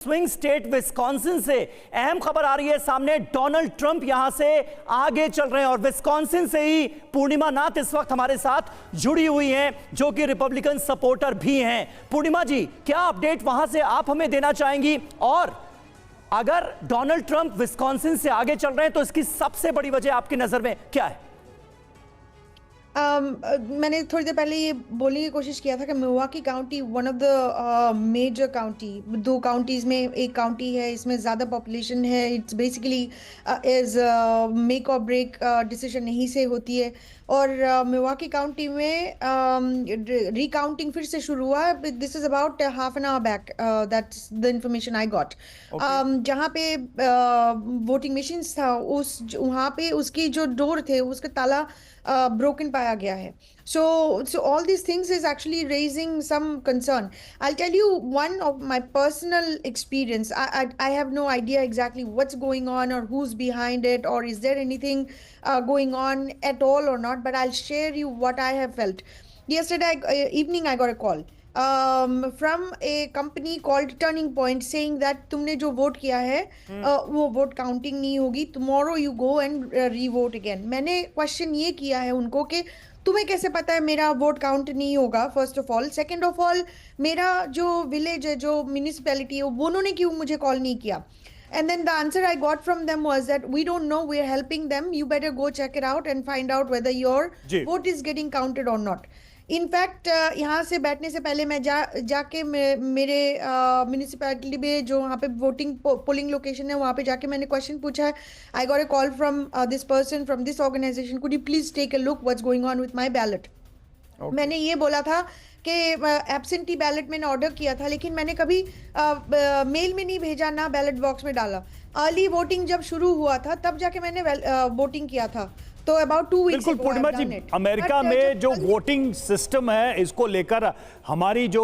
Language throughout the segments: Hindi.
स्विंग स्टेट विस्कॉन्सिन से अहम खबर आ रही है सामने। डोनाल्ड ट्रंप यहां से आगे चल रहे हैं और विस्कॉन्सिन से ही पूर्णिमा नाथ इस वक्त हमारे साथ जुड़ी हुई हैं, जो कि रिपब्लिकन सपोर्टर भी हैं। पूर्णिमा जी, क्या अपडेट वहां से आप हमें देना चाहेंगी? और अगर डोनाल्ड ट्रंप विस्कॉन्सिन से आगे चल रहे हैं तो इसकी सबसे बड़ी वजह आपकी नजर में क्या है? मैंने थोड़ी देर पहले ये बोलने की कोशिश किया था कि Milwaukee county one of the major county, दो काउंटीज में एक काउंटी है, इसमें ज़्यादा पॉपुलेशन है। इट्स बेसिकली इज मेक और ब्रेक डिसीजन यहीं से होती है। और मिल्वॉकी काउंटी में रिकाउंटिंग फिर से शुरू हुआ। This is about half an hour back, that's the information I got. जहाँ पे वोटिंग मशीन्स था, उस वहाँ पे उसकी जो डोर थे उसका ताला broken पाया गया है. So all these things is actually raising some concern. I'll tell you one of my personal experience. I have no idea exactly what's going on or who's behind it, or is there anything going on at all or not, but I'll share you what I have felt. Yesterday evening I got a call from a company called Turning Point saying that तुमने जो वोट किया है वो वोट काउंटिंग नहीं होगी, tomorrow you go and re-vote again. मैंने क्वेश्चन ये किया है उनको कि तुम्हें कैसे पता है मेरा वोट काउंट नहीं होगा, first of all. Second of all, मेरा जो विलेज है, जो म्यूनिसिपैलिटी है, वो उन्होंने क्यों मुझे कॉल नहीं किया? And then the answer I got from them was that we don't know, we're helping them, you better go check it out and find out whether your vote is getting counted or not. In fact यहाँ से बैठने से पहले मैं जाके मेरे म्यूनिसिपैलिटी में जो वहाँ पे वोटिंग पोलिंग लोकेशन है, वहाँ पे जाके मैंने क्वेश्चन पूछा है। I got a call from this person from this organization, could you please take a look what's going on with my ballot. मैंने ये बोला था कि एब्सेंटी बैलेट मैंने ऑर्डर किया था, लेकिन मैंने कभी मेल में नहीं भेजा, ना बैलेट बॉक्स में डाला। अर्ली वोटिंग जब शुरू हुआ था तब जाके मैंने वोटिंग किया था। तो अबाउट 2 वीक्स। बिल्कुल पूर्णिमा जी, अमेरिका में जो वोटिंग सिस्टम है, इसको लेकर हमारी जो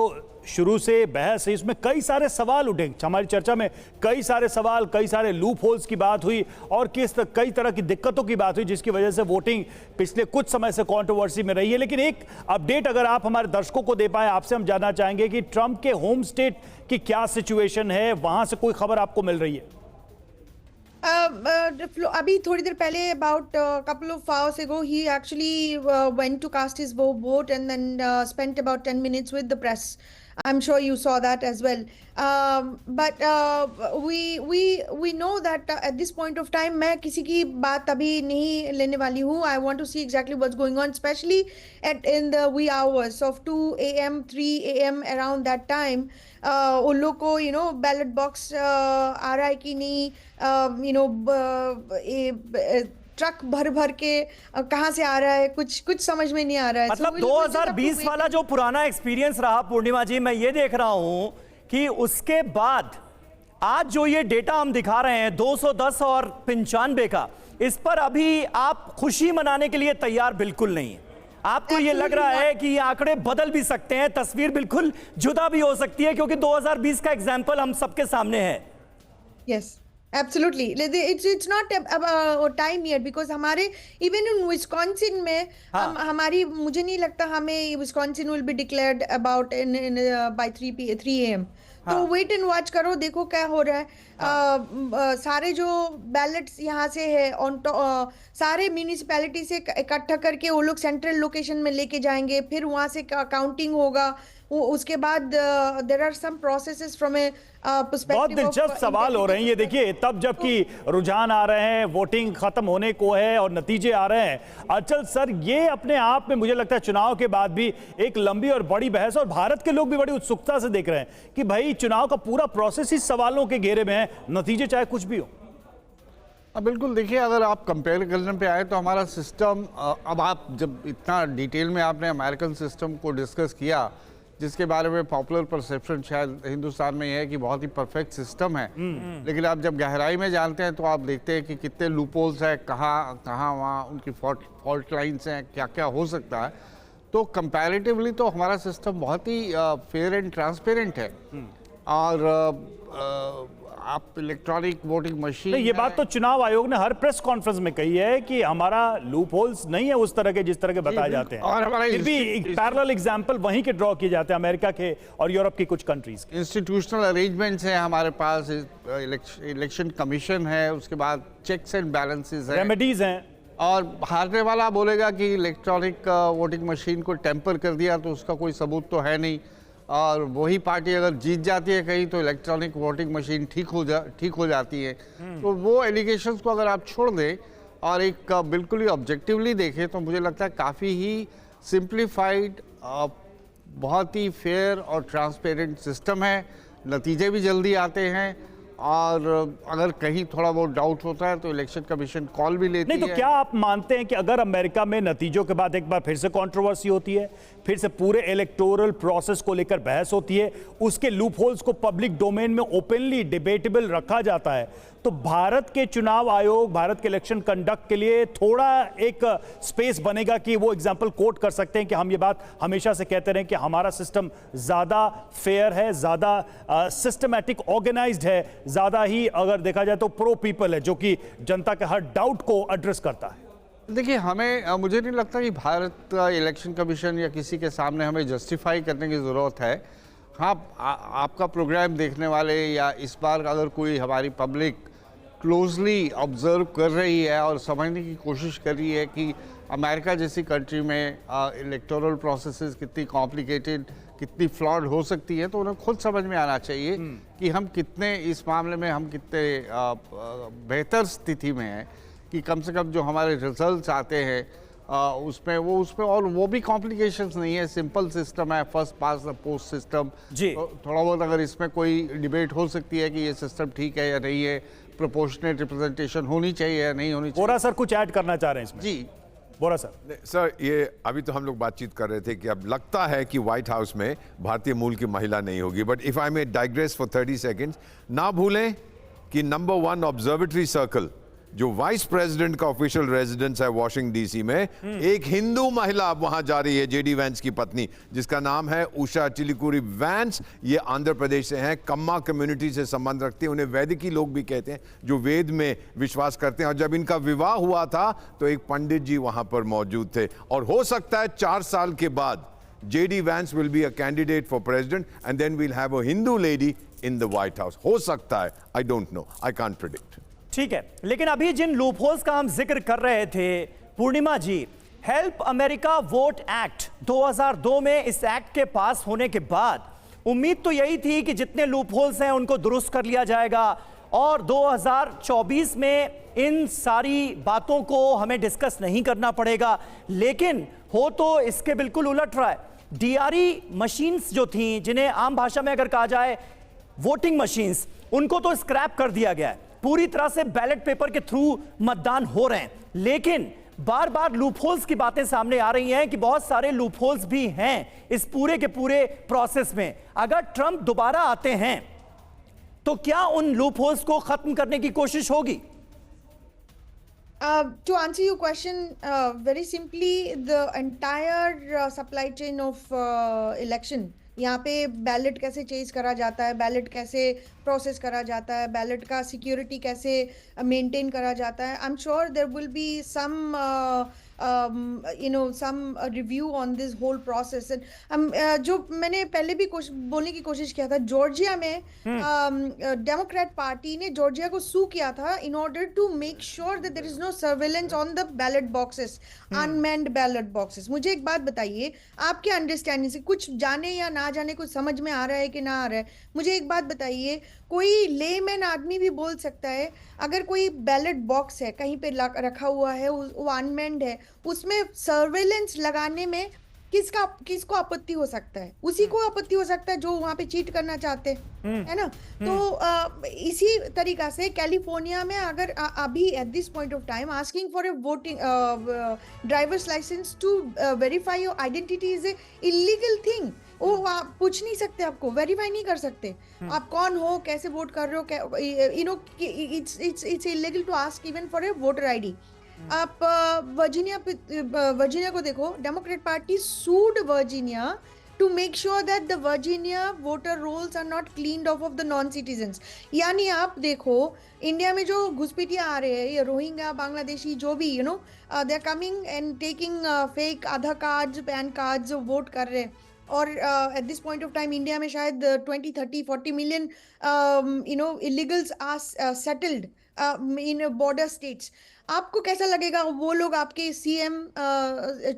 शुरू से बहस है, इसमें कई सारे सवाल उठे। हमारी चर्चा में कई सारे सवाल, कई सारे लूप होल्स की बात हुई और कई तरह की दिक्कतों की बात हुई, जिसकी वजह से वोटिंग पिछले कुछ समय से कंट्रोवर्सी में रही है। लेकिन एक अपडेट अगर आप हमारे दर्शकों को दे पाए, आपसे हम जानना चाहेंगे कि ट्रंप के होम स्टेट की क्या सिचुएशन है, वहां से कोई खबर आपको मिल रही है? अभी थोड़ी देर पहले, about couple of hours ago, he actually went to cast his vote and then spent about 10 minutes with the press. I'm sure you saw that as well. But we know that at this point of time, मैं किसी की बात अभी नहीं लेने वाली हूँ. I want to see exactly what's going on, especially in the wee hours of 2 a.m., 3 a.m. around that time. उन लोग को बैलेट बॉक्स आ रहा है कि नहीं, ट्रक भर भर के कहां से आ रहा है, कुछ समझ में नहीं आ रहा है। मतलब 2020 वाला जो पुराना एक्सपीरियंस रहा पूर्णिमा जी, मैं ये देख रहा हूं कि उसके बाद आज जो ये डेटा हम दिखा रहे हैं 210 और 95 का, इस पर अभी आप खुशी मनाने के लिए तैयार बिल्कुल नहीं है। आपको ये लग रहा है कि ये आंकड़े बदल भी सकते हैं, तस्वीर बिल्कुल जुदा भी हो सकती है, क्योंकि 2020 का एग्जाम्पल हम सबके सामने है। Yes, absolutely. It's not time yet, because हमारे इवन इन विस्कॉन्सिन में हमारी, मुझे नहीं लगता हमें Wisconsin will be declared about by 3 AM। तो वेट एंड वॉच करो, देखो क्या हो रहा है। सारे जो बैलेट्स यहाँ से है सारे म्यूनिसिपैलिटी से इकट्ठा करके वो लोग सेंट्रल लोकेशन में लेके जाएंगे, फिर वहाँ से काउंटिंग होगा। उसके बाद there are some processes from a perspective. बहुत दिलचस्प सवाल हो रहे हैं ये, देखिए, तब जबकि रुझान आ रहे हैं, वोटिंग खत्म होने को है और नतीजे आ रहे हैं। अचल सर, ये अपने आप में मुझे लगता है चुनाव के बाद भी एक लंबी और बड़ी बहस, और भारत के लोग भी बड़ी उत्सुकता से देख रहे हैं कि भाई चुनाव का पूरा प्रोसेस इस सवालों के घेरे में है, नतीजे चाहे कुछ भी हो। बिल्कुल, देखिए, अगर आप कंपेयर करने पे आए तो हमारा सिस्टम, अब आप जब इतना डिटेल में आपने अमेरिकन सिस्टम को डिस्कस किया, जिसके बारे में पॉपुलर परसेप्शन शायद हिंदुस्तान में यह है कि बहुत ही परफेक्ट सिस्टम है, लेकिन आप जब गहराई में जानते हैं तो आप देखते हैं कि कितने लूपहोल्स हैं, कहाँ वहाँ उनकी फॉल्ट लाइन्स हैं, क्या क्या हो सकता है। तो कंपैरेटिवली तो हमारा सिस्टम बहुत ही फेयर एंड ट्रांसपेरेंट है। और आप इलेक्ट्रॉनिक वोटिंग मशीन नहीं, ये बात तो चुनाव आयोग ने हर प्रेस कॉन्फ्रेंस में कही है कि हमारा लूप होल्स नहीं है उस तरह के जिस तरह के बताए जाते हैं। और हमारा फिर भी पैरेलल एग्जांपल वहीं के ड्रॉ किए जाते हैं, अमेरिका के और यूरोप की कुछ कंट्रीज के। इंस्टीट्यूशनल अरेंजमेंट्स हैं हमारे पास, इलेक्शन कमीशन है, उसके बाद चेक्स एंड बैलेंसेस हैं, रेमेडीज हैं। और हारने वाला बोलेगा कि इलेक्ट्रॉनिक वोटिंग मशीन को टेम्पर कर दिया तो उसका कोई सबूत तो है नहीं, और वही पार्टी अगर जीत जाती है कहीं तो इलेक्ट्रॉनिक वोटिंग मशीन ठीक हो जाती है। तो वो एलिगेशंस को अगर आप छोड़ दें और एक बिल्कुल ही ऑब्जेक्टिवली देखें तो मुझे लगता है काफ़ी ही सिंप्लीफाइड, बहुत ही फेयर और ट्रांसपेरेंट सिस्टम है। नतीजे भी जल्दी आते हैं, और अगर कहीं थोड़ा बहुत डाउट होता है तो इलेक्शन कमीशन कॉल भी लेती है। नहीं तो क्या आप मानते हैं कि अगर अमेरिका में नतीजों के बाद एक बार फिर से कंट्रोवर्सी होती है, फिर से पूरे इलेक्टोरल प्रोसेस को लेकर बहस होती है, उसके लूप होल्स को पब्लिक डोमेन में ओपनली डिबेटेबल रखा जाता है, तो भारत के चुनाव आयोग, भारत के इलेक्शन कंडक्ट के लिए थोड़ा एक स्पेस बनेगा कि वो एग्जाम्पल कोट कर सकते हैं कि हम ये बात हमेशा से कहते रहे कि हमारा सिस्टम ज्यादा फेयर है, ज्यादा सिस्टमैटिक ऑर्गेनाइज्ड है, ज्यादा ही अगर देखा जाए तो प्रो पीपल है, जो कि जनता के हर डाउट को एड्रेस करता है। देखिए, मुझे नहीं लगता कि भारत इलेक्शन कमीशन या किसी के सामने हमें जस्टिफाई करने की ज़रूरत है। हाँ, आपका प्रोग्राम देखने वाले या इस बार अगर कोई हमारी पब्लिक क्लोजली ऑब्जर्व कर रही है और समझने की कोशिश कर रही है कि अमेरिका जैसी कंट्री में इलेक्टोरल प्रोसेसेस कितनी कॉम्प्लिकेटेड, कितनी फ्लॉड हो सकती है, तो उन्हें खुद समझ में आना चाहिए कि हम कितने इस मामले में हम कितने बेहतर स्थिति में हैं कि कम से कम जो हमारे रिजल्ट्स आते हैं उसमें और वो भी कॉम्प्लिकेशंस नहीं है, सिंपल सिस्टम है, first past the post system. जी, तो थोड़ा बहुत अगर इसमें कोई डिबेट हो सकती है कि ये सिस्टम ठीक है या नहीं है, प्रोपोर्शनेट रिप्रेजेंटेशन होनी चाहिए या नहीं होनी चाहिए। बोरा सर कुछ ऐड करना चाह रहे हैं इसमें? जी बोरा सर, ये अभी तो हम लोग बातचीत कर रहे थे कि अब लगता है कि व्हाइट हाउस में भारतीय मूल की महिला नहीं होगी, but if I may digress for 30 seconds, ना भूलें कि नंबर 1 ऑब्जर्वेटरी सर्कल जो वाइस प्रेसिडेंट का ऑफिशियल रेजिडेंस है वॉशिंगटन डीसी में, एक हिंदू महिला अब वहां जा रही है, जेडी वैंस की पत्नी, जिसका नाम है उषा चिलिकुरी वैंस। ये आंध्र प्रदेश से हैं, कम्मा कम्युनिटी से संबंध रखते हैं, उन्हें वैदिकी लोग भी कहते हैं, जो वेद में विश्वास करते हैं। और जब इनका विवाह हुआ था तो एक पंडित जी वहां पर मौजूद थे, और हो सकता है 4 साल के बाद JD Vance will be a candidate for president and then we'll have a Hindu lady in the White House. हो सकता है, I don't know, I can't predict. ठीक है, लेकिन अभी जिन लूपहोल्स का हम जिक्र कर रहे थे पूर्णिमा जी, हेल्प अमेरिका वोट एक्ट 2002 में इस एक्ट के पास होने के बाद उम्मीद तो यही थी कि जितने लूपहोल्स हैं उनको दुरुस्त कर लिया जाएगा और 2024 में इन सारी बातों को हमें डिस्कस नहीं करना पड़ेगा। लेकिन हो तो इसके बिल्कुल उलट रहा है। डीआरई मशीन्स जो थी, जिन्हें आम भाषा में अगर कहा जाए वोटिंग मशीन्स, उनको तो स्क्रैप कर दिया गया है। पूरी तरह से बैलेट पेपर के थ्रू मतदान हो रहे हैं, लेकिन बार बार लूपहोल्स की बातें सामने आ रही हैं कि बहुत सारे लूपहोल्स भी हैं इस पूरे के पूरे प्रोसेस में। अगर ट्रंप दोबारा आते हैं तो क्या उन लूपहोल्स को खत्म करने की कोशिश होगी? To answer your question, very simply, the entire supply chain of election, यहाँ पे बैलेट कैसे चेंज करा जाता है, बैलेट कैसे प्रोसेस करा जाता है, बैलेट का सिक्योरिटी कैसे मेंटेन करा जाता है, I am sure there will be some some review on this whole process. And जो मैंने पहले भी बोलने की कोशिश किया था, जॉर्जिया में डेमोक्रेट पार्टी ने जॉर्जिया को सू किया था in order to make sure that there is no surveillance on the ballot boxes, unmanned ballot boxes. मुझे एक बात बताइए, आपके अंडरस्टैंडिंग से कुछ जाने या ना जाने कुछ समझ में आ रहा है कि ना आ रहा है, मुझे एक बात बताइए, कोई लेमैन आदमी भी बोल सकता है अगर कोई बैलेट बॉक्स है कहीं पे रखा हुआ है, वो अनमेंड है, उसमें सर्वेलेंस लगाने में किसको आपत्ति हो सकता है? उसी को आपत्ति हो सकता है जो वहां पे चीट करना चाहते हैं, है ना? तो इसी तरीका से कैलिफोर्निया में अगर अभी at this point of time asking for a voting driver's license to verify your identity is a illegal thing. वो आप पूछ नहीं सकते, आपको वेरीफाई नहीं कर सकते आप कौन हो, कैसे वोट कर रहे हो, you know it's illegal to ask even for a voter ID. आप वर्जीनिया को देखो, Democrat party sued Virginia to make sure that the Virginia voter rolls are not cleaned off of the non-citizens. यानी आप देखो इंडिया में जो घुसपैठिया आ रहे हैं, ये रोहिंग्या, बांग्लादेशी, जो भी they are coming and taking fake Aadhaar cards, pan cards, vote कर रहे हैं. और at this point of time India में शायद 20, 30, 40 million illegals are settled in border states. आपको कैसा लगेगा वो लोग आपके सीएम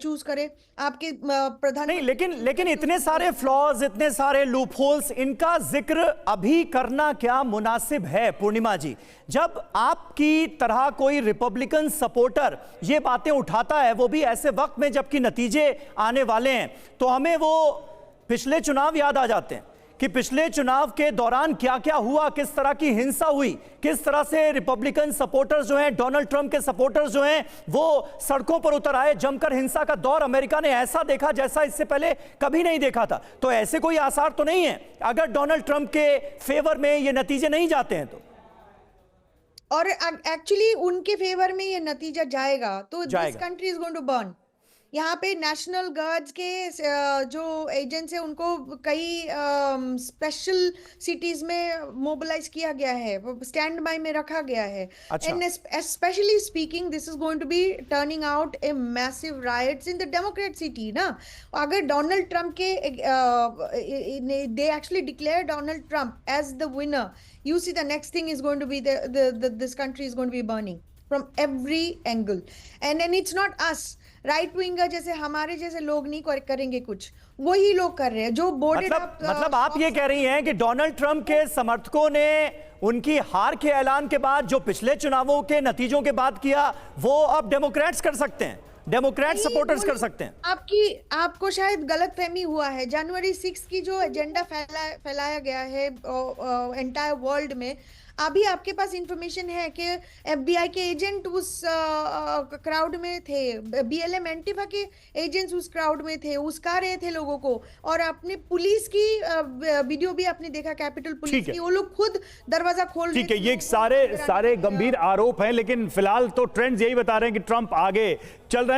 चूज करे, आपके प्रधान? नहीं, लेकिन इतने सारे फ्लॉज, इतने सारे लूप होल्स, इनका जिक्र अभी करना क्या मुनासिब है पूर्णिमा जी? जब आपकी तरह कोई रिपब्लिकन सपोर्टर ये बातें उठाता है, वो भी ऐसे वक्त में जबकि नतीजे आने वाले हैं, तो हमें वो पिछले चुनाव याद आ जाते हैं कि पिछले चुनाव के दौरान क्या क्या हुआ, किस तरह की हिंसा हुई, किस तरह से रिपब्लिकन सपोर्टर्स जो हैं, डोनाल्ड ट्रंप के सपोर्टर्स जो हैं, वो सड़कों पर उतर आए. जमकर हिंसा का दौर अमेरिका ने ऐसा देखा जैसा इससे पहले कभी नहीं देखा था. तो ऐसे कोई आसार तो नहीं है अगर डोनाल्ड ट्रंप के फेवर में ये नतीजे नहीं जाते हैं तो? और एक्चुअली उनके फेवर में ये नतीजा जाएगा तो this country is going to burn. यहाँ पे नेशनल गार्ड्स के जो एजेंट्स हैं उनको कई स्पेशल सिटीज में मोबिलाइज किया गया है, स्टैंड बाय में रखा गया है. And specially speaking this is going to be turning out a massive riots in the Democrat city ना. अगर डोनाल्ड ट्रंप के they actually declare Donald Trump as the winner, you see the next thing is going to be this country is going to be burning from every angle. And it's not us right winger जैसे हमारे जैसे लोग नहीं करेंगे, कुछ वही लोग कर रहे हैं जो बोर्डेड. मतलब आप ये कह रही हैं कि डोनाल्ड ट्रंप के समर्थकों ने उनकी हार के ऐलान के बाद जो पिछले चुनावों के नतीजों के बाद किया, वो अब डेमोक्रेट्स कर सकते हैं, डेमोक्रेट सपोर्टर्स कर सकते हैं? आपको शायद गलतफहमी हुआ है. जनवरी 6 की जो एजेंडा फैलाया गया है एंटायर वर्ल्ड में, अभी आपके पास इंफॉर्मेशन है कि एफबीआई के एजेंट उस क्राउड में थे, बीएलएम एंटीफा के एजेंट्स उस क्राउड में थे, उसका रहे थे लोगों को. और आपने पुलिस की वीडियो भी आपने देखा, कैपिटल पुलिस की, वो लोग खुद दरवाजा खोल रहे थे. ठीक है, ये सारे गंभीर आरोप हैं, लेकिन फिलहाल तो ट्रेंड्स यही बता रहे हैं कि ट्रंप आगे चल रहे हैं.